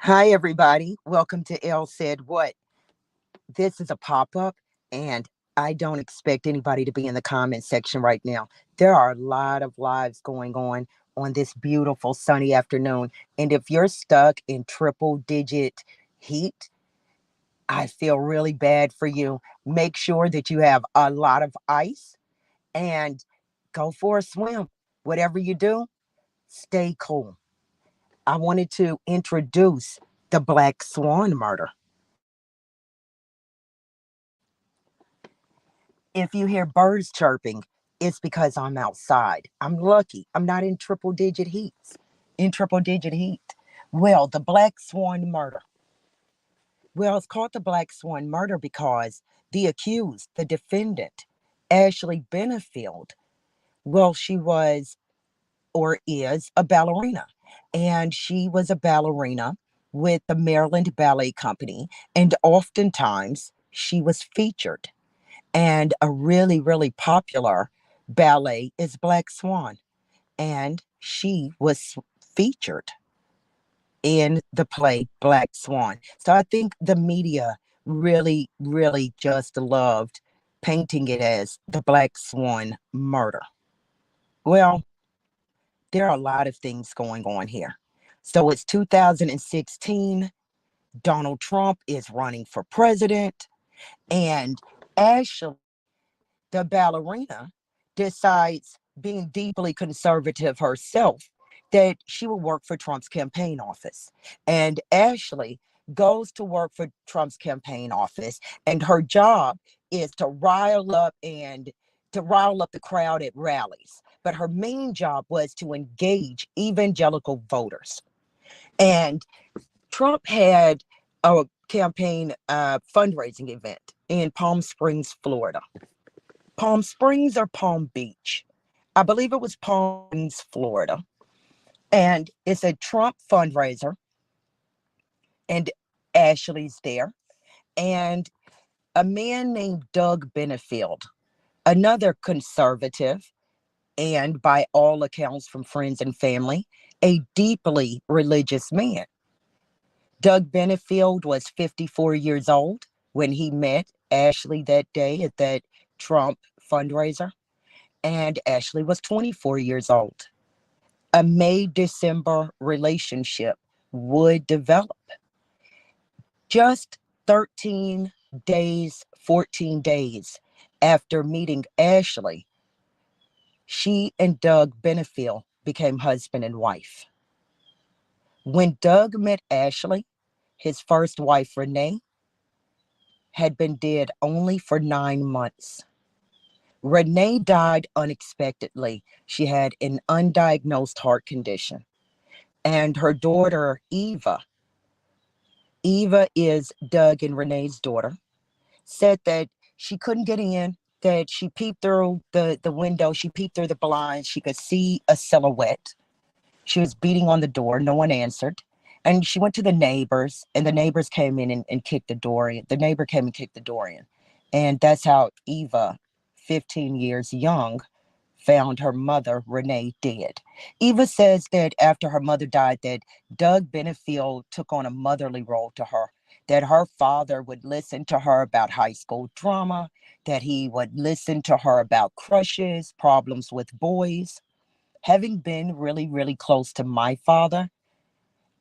Hi, everybody. Welcome to Elle Said What. This is a pop up, and I don't expect anybody to be in the comment section right now. There are a lot of lives going on this beautiful sunny afternoon. And if you're stuck in triple digit heat, I feel really bad for you. Make sure that you have a lot of ice and go for a swim. Whatever you do, stay cool. I wanted to introduce the Black Swan murder. If you hear birds chirping, it's because I'm outside. I'm lucky. I'm not in triple digit heats. In triple digit heat. Well, the Black Swan murder. Well, it's called the Black Swan murder because the accused, the defendant, Ashley Benefield, well, she was or is a ballerina. And she was a ballerina with the Maryland Ballet Company. And oftentimes she was featured. And a really, really popular ballet is Black Swan. And she was featured in the play Black Swan. So I think the media really, really just loved painting it as the Black Swan murder. Well, there are a lot of things going on here. So it's 2016. Donald Trump is running for president. And Ashley, the ballerina, decides, being deeply conservative herself, that she will work for Trump's campaign office. And Ashley goes to work for Trump's campaign office, and her job is to rile up the crowd at rallies. But her main job was to engage evangelical voters. And Trump had a campaign fundraising event in Palm Springs, Florida. Palm Springs or Palm Beach. I believe it was Palm Springs, Florida. And it's a Trump fundraiser, and Ashley's there. And a man named Doug Benefield, another conservative, and by all accounts from friends and family, a deeply religious man. Doug Benefield was 54 years old when he met Ashley that day at that Trump fundraiser, and Ashley was 24 years old. A May December relationship would develop. Just 13 days, 14 days after meeting Ashley, she and Doug Benefield became husband and wife. When Doug met Ashley, his first wife, Renee, had been dead only for 9 months. Renee died unexpectedly. She had an undiagnosed heart condition. And her daughter, Eva is Doug and Renee's daughter, said that she couldn't get in, that she peeped through the window, she peeped through the blinds, she could see a silhouette. She was beating on the door, no one answered. And she went to the neighbors, and the neighbors came in and kicked the door in. The neighbor came and kicked the door in. And that's how Eva, 15 years young, found her mother, Renee, dead. Eva says that after her mother died, that Doug Benefield took on a motherly role to her, that her father would listen to her about high school drama, that he would listen to her about crushes, problems with boys. Having been really, really close to my father,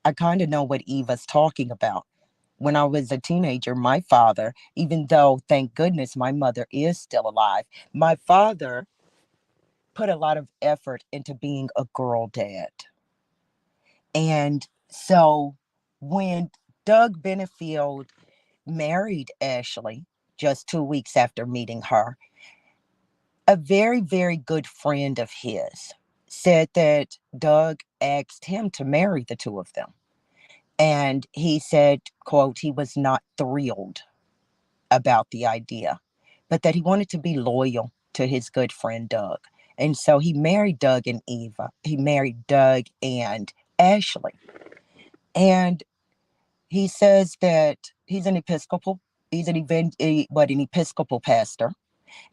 I kind of know what Eva's talking about. When I was a teenager, my father, even though thank goodness my mother is still alive, my father put a lot of effort into being a girl dad. And so when Doug Benefield married Ashley just 2 weeks after meeting her, a very, very good friend of his said that Doug asked him to marry the two of them. And he said, quote, he was not thrilled about the idea, but that he wanted to be loyal to his good friend Doug. And so he married Doug and Eva. He married Doug and Ashley. And he says that he's an Episcopal, an Episcopal pastor.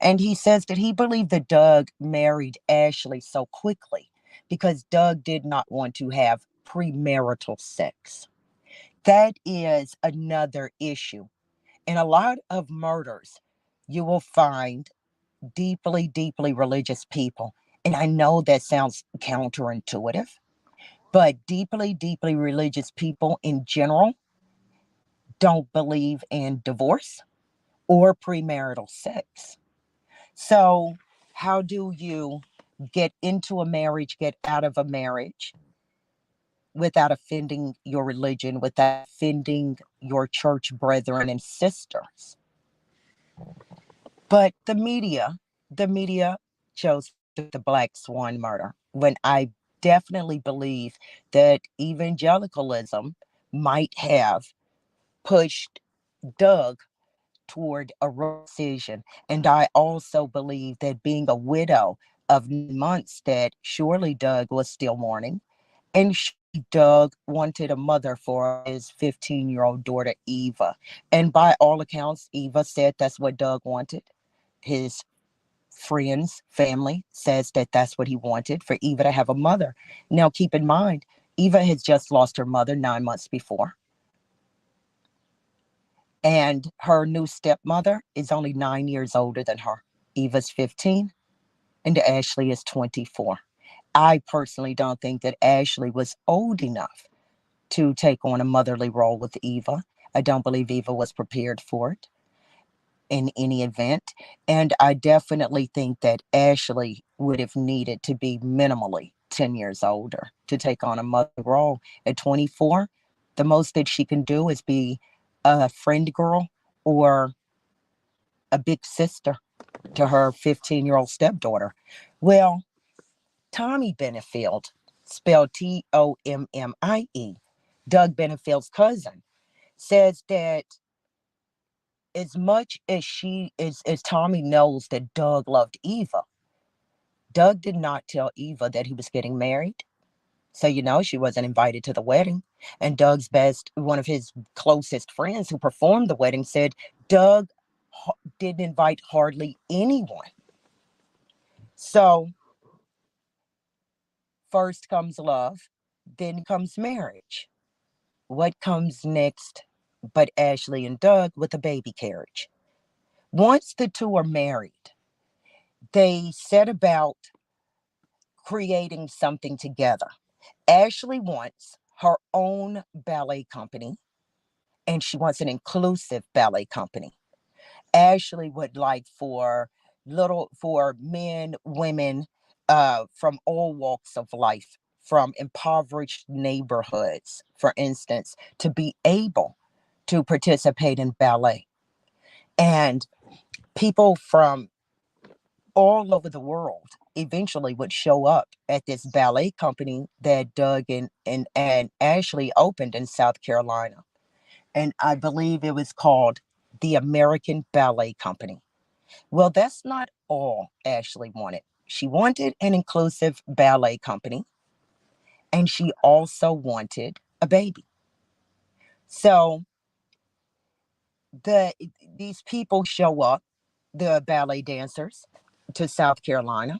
And he says that he believed that Doug married Ashley so quickly because Doug did not want to have premarital sex. That is another issue. In a lot of murders, you will find deeply, deeply religious people. And I know that sounds counterintuitive, but deeply, deeply religious people in general don't believe in divorce or premarital sex. So, how do you get into a marriage, get out of a marriage without offending your religion, without offending your church brethren and sisters? But the media chose the Black Swan murder when I definitely believe that evangelicalism might have pushed Doug toward a decision. And I also believe that being a widow of 9 months, that surely Doug was still mourning. And Doug wanted a mother for his 15-year-old daughter, Eva. And by all accounts, Eva said that's what Doug wanted. His friends, family says that that's what he wanted, for Eva to have a mother. Now, keep in mind, Eva has just lost her mother 9 months before. And her new stepmother is only 9 years older than her. Eva's 15 and Ashley is 24. I personally don't think that Ashley was old enough to take on a motherly role with Eva. I don't believe Eva was prepared for it in any event. And I definitely think that Ashley would have needed to be minimally 10 years older to take on a mother role. At 24, the most that she can do is be a friend girl or a big sister to her 15-year-old stepdaughter. Well, Tommy Benefield, spelled Tommie, Doug Benefield's cousin, says that as much as as Tommy knows that Doug loved Eva, Doug did not tell Eva that he was getting married. So she wasn't invited to the wedding. And one of his closest friends who performed the wedding said Doug didn't invite hardly anyone. So first comes love, then comes marriage. What comes next but Ashley and Doug with a baby carriage? Once the two are married, they set about creating something together. Ashley wants her own ballet company and she wants an inclusive ballet company. Ashley would like for men, women, from all walks of life, from impoverished neighborhoods, for instance, to be able to participate in ballet. And people from all over the world eventually would show up at this ballet company that Doug and Ashley opened in South Carolina. And I believe it was called the American Ballet Company. Well, that's not all Ashley wanted. She wanted an inclusive ballet company and she also wanted a baby. So the these people show up, the ballet dancers, to South Carolina,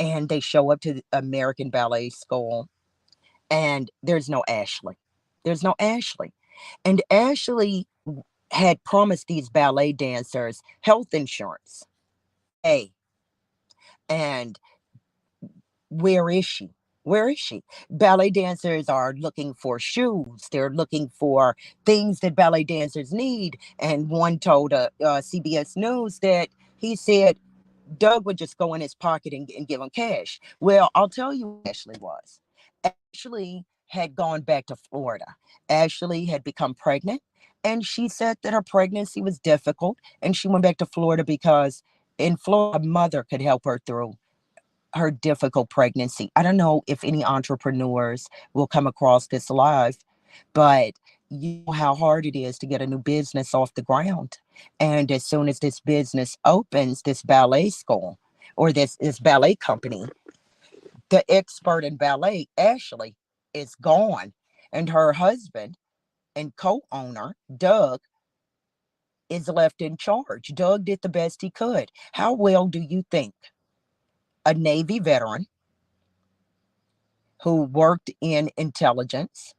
and they show up to the American Ballet School, and there's no Ashley. There's no Ashley. And Ashley had promised these ballet dancers health insurance. Hey, and where is she? Where is she? Ballet dancers are looking for shoes. They're looking for things that ballet dancers need. And one told CBS News that he said Doug would just go in his pocket and give him cash. Well, I'll tell you what Ashley was. Ashley had gone back to Florida. Ashley had become pregnant, and she said that her pregnancy was difficult, and she went back to Florida because in Florida, a mother could help her through her difficult pregnancy. I don't know if any entrepreneurs will come across this live, but you know how hard it is to get a new business off the ground. And as soon as this business opens, this ballet school or this ballet company, the expert in ballet, Ashley, is gone. And her husband and co owner, Doug, is left in charge. Doug did the best he could. How well do you think a Navy veteran who worked in intelligence,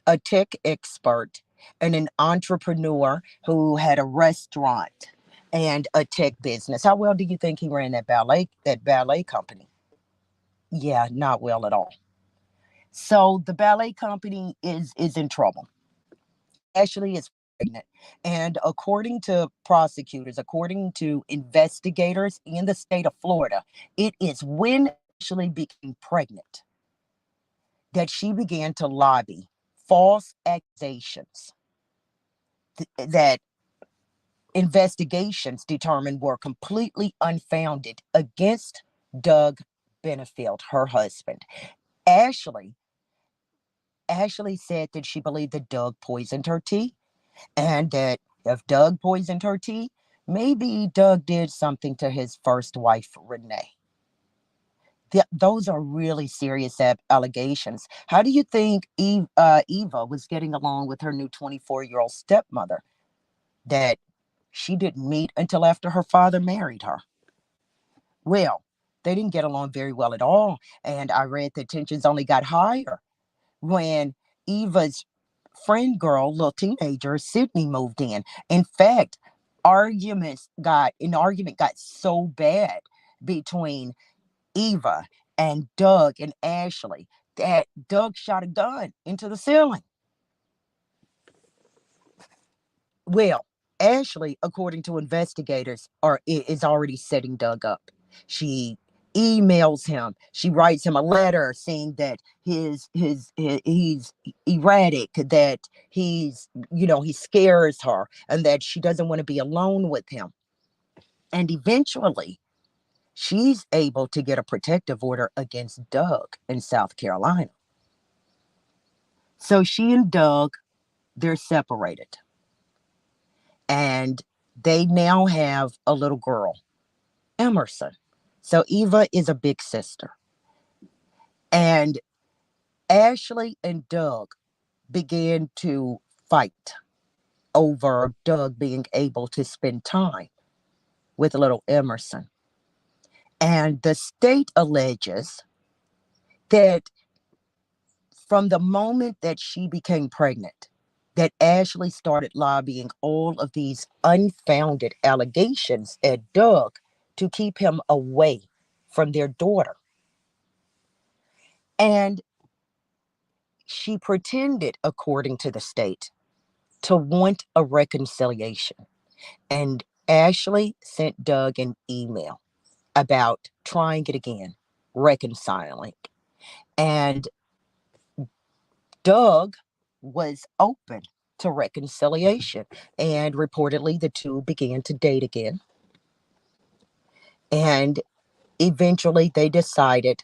a tech expert, and an entrepreneur who had a restaurant and a tech business. How well do you think he ran that ballet company? Yeah, not well at all. So the ballet company is in trouble. Ashley is pregnant. And according to prosecutors, according to investigators in the state of Florida, it is when Ashley became pregnant that she began to lobby false accusations that investigations determined were completely unfounded against Doug Benefield, her husband. Ashley Ashley said that she believed that Doug poisoned her tea, and that if Doug poisoned her tea, maybe Doug did something to his first wife, Renee. Those are really serious allegations. How do you think Eva was getting along with her new 24-year-old stepmother that she didn't meet until after her father married her? Well, they didn't get along very well at all. And I read that tensions only got higher when Eva's friend girl, little teenager, Sydney, moved in. In fact, an argument got so bad between Eva and Doug and Ashley that Doug shot a gun into the ceiling. Well, Ashley, according to investigators, is already setting Doug up. She emails him. She writes him a letter saying that he's erratic, that he scares her, and that she doesn't want to be alone with him. And eventually, she's able to get a protective order against Doug in South Carolina. So she and Doug, they're separated, and they now have a little girl, Emerson. So Eva is a big sister. And Ashley and Doug began to fight over Doug being able to spend time with little Emerson. And the state alleges that from the moment that she became pregnant, that Ashley started lobbying all of these unfounded allegations at Doug to keep him away from their daughter. And she pretended, according to the state, to want a reconciliation. And Ashley sent Doug an email about trying it again, reconciling. And Doug was open to reconciliation. And reportedly, the two began to date again. And eventually, they decided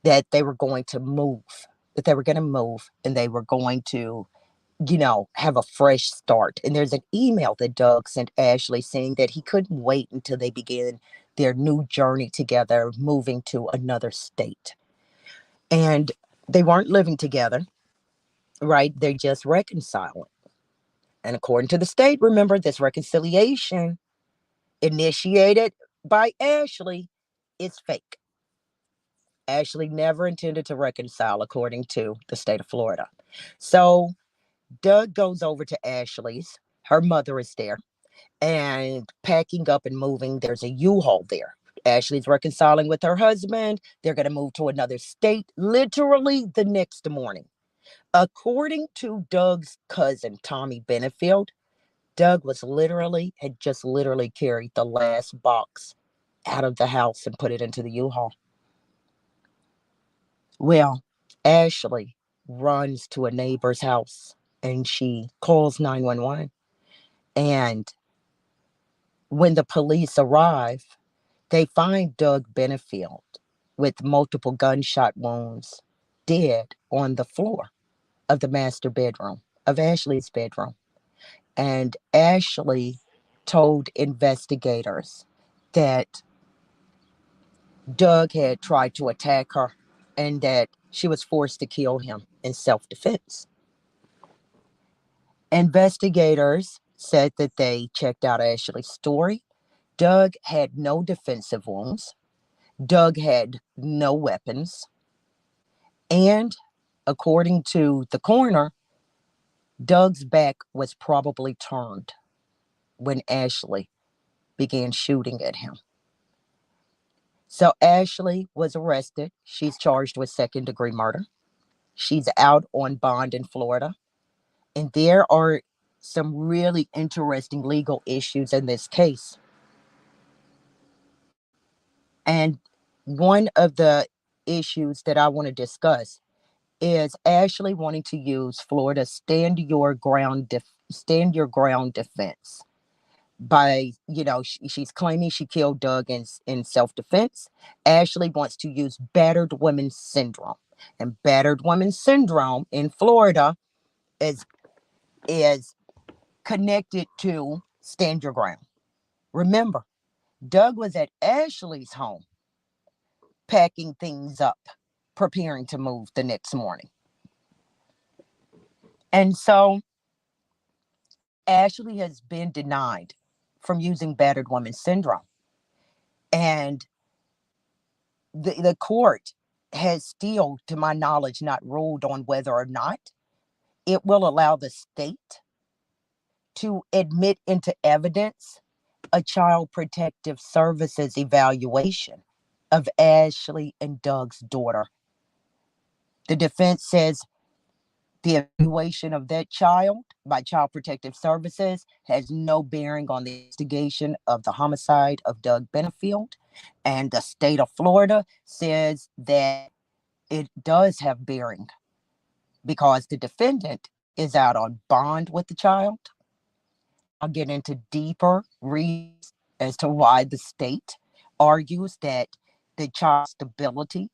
that they were going to move, and they were going to have a fresh start. And there's an email that Doug sent Ashley saying that he couldn't wait until they began their new journey together, moving to another state. And they weren't living together, right? They're just reconciling. And according to the state, remember, this reconciliation initiated by Ashley is fake. Ashley never intended to reconcile, according to the state of Florida. So Doug goes over to Ashley's. Her mother is there and packing up and moving. There's a U-Haul there. Ashley's reconciling with her husband. They're going to move to another state literally the next morning. According to Doug's cousin, Tommy Benefield, Doug had just literally carried the last box out of the house and put it into the U-Haul. Well, Ashley runs to a neighbor's house and she calls 911. And when the police arrive, they find Doug Benefield with multiple gunshot wounds, dead on the floor of the master bedroom, of Ashley's bedroom. And Ashley told investigators that Doug had tried to attack her and that she was forced to kill him in self defense. Investigators said that they checked out Ashley's story. Doug had no defensive wounds. Doug had no weapons. And according to the coroner, Doug's back was probably turned when Ashley began shooting at him. So Ashley was arrested. She's charged with second-degree murder. She's out on bond in Florida. And there are some really interesting legal issues in this case. And one of the issues that I want to discuss is Ashley wanting to use Florida's stand your ground defense by, she's claiming she killed Doug in self-defense. Ashley wants to use battered women syndrome. And battered women syndrome in Florida is connected to stand your ground. Remember, Doug was at Ashley's home packing things up, preparing to move the next morning. And so Ashley has been denied from using battered woman syndrome. And the court has still, to my knowledge, not ruled on whether or not it will allow the state to admit into evidence a child protective services evaluation of Ashley and Doug's daughter. The defense says the evaluation of that child by Child Protective Services has no bearing on the investigation of the homicide of Doug Benefield. And the state of Florida says that it does have bearing because the defendant is out on bond with the child. I'll get into deeper reasons as to why the state argues that the child's stability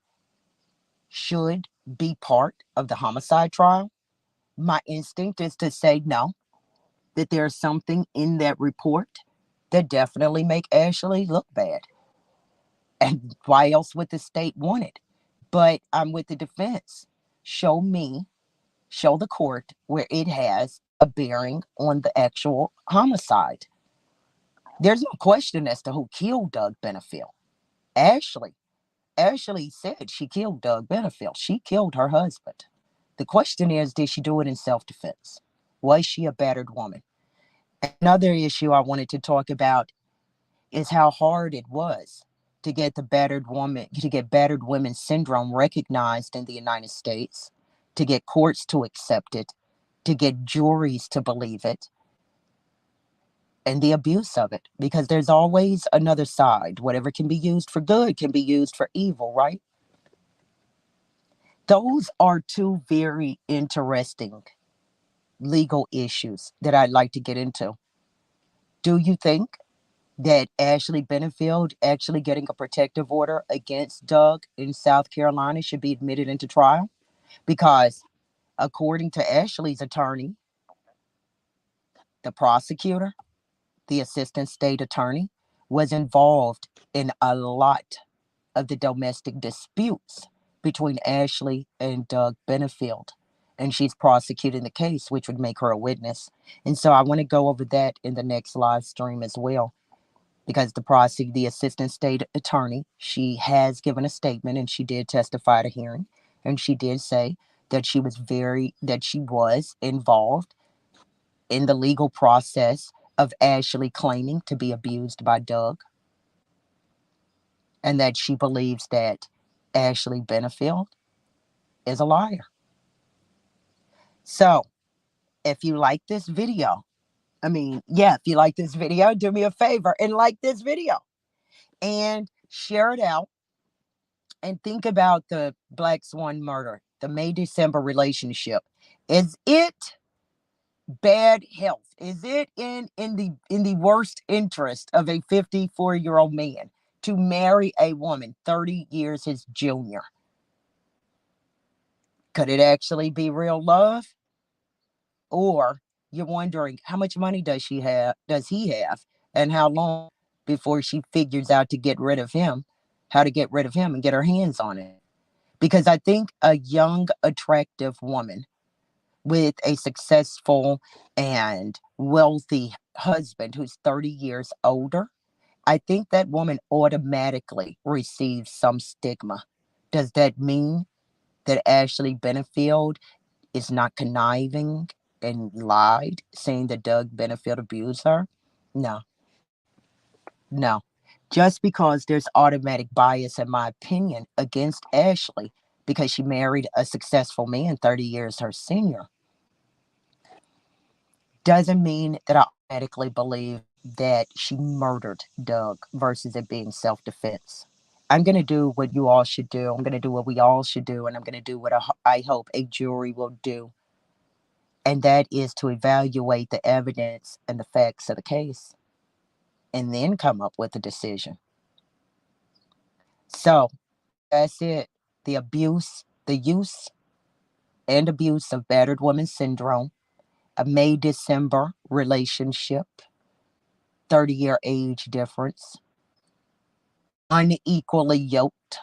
should be part of the homicide trial. My instinct is to say no, that there's something in that report that definitely make Ashley look bad. And why else would the state want it? But I'm with the defense. Show the court where it has a bearing on the actual homicide. There's no question as to who killed Doug Benefield. Ashley. Ashley said she killed Doug Benefield. She killed her husband. The question is, did she do it in self-defense? Was she a battered woman? Another issue I wanted to talk about is how hard it was to get battered women syndrome recognized in the United States, to get courts to accept it, to get juries to believe it, and the abuse of it, because there's always another side. Whatever can be used for good can be used for evil, right? Those are two very interesting legal issues that I'd like to get into. Do you think that Ashley Benefield actually getting a protective order against Doug in South Carolina should be admitted into trial? Because according to Ashley's attorney, the prosecutor, the assistant state attorney, was involved in a lot of the domestic disputes between Ashley and Doug Benefield. And she's prosecuting the case, which would make her a witness. And so I want to go over that in the next live stream as well. Because the assistant state attorney, she has given a statement and she did testify at a hearing. And she did say that she was involved in the legal process of Ashley claiming to be abused by Doug. And that she believes that Ashley Benefield is a liar. So, if you like this video, if you like this video, do me a favor and like this video and share it out and think about the Black Swan murder, the May-December relationship. Is it bad health? Is it in the worst interest of a 54-year-old man to marry a woman 30 years his junior? Could it actually be real love? Or you're wondering, how much money does he have, and how long before she figures out how to get rid of him and get her hands on it? Because I think a young, attractive woman with a successful and wealthy husband who's 30 years older, I think that woman automatically receives some stigma. Does that mean that Ashley Benefield is not conniving and lied, saying that Doug Benefield abused her? No, no. Just because there's automatic bias, in my opinion, against Ashley because she married a successful man 30 years her senior doesn't mean that I automatically believe that she murdered Doug versus it being self defense. I'm going to do what you all should do. I'm going to do what we all should do. And I'm going to do what I hope a jury will do. And that is to evaluate the evidence and the facts of the case and then come up with a decision. So that's it. The abuse, the use and abuse of battered woman syndrome, a May December relationship, 30-year age difference, unequally yoked.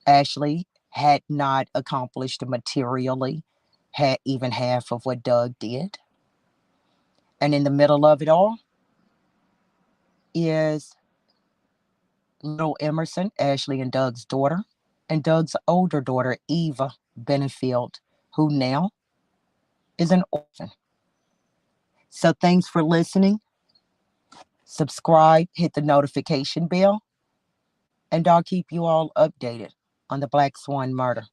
Ashley had not accomplished materially had even half of what Doug did. And in the middle of it all is little Emerson, Ashley and Doug's daughter, and Doug's older daughter, Eva Benefield, who now is an orphan. So thanks for listening. Subscribe, hit the notification bell, and I'll keep you all updated on the Black Swan murder.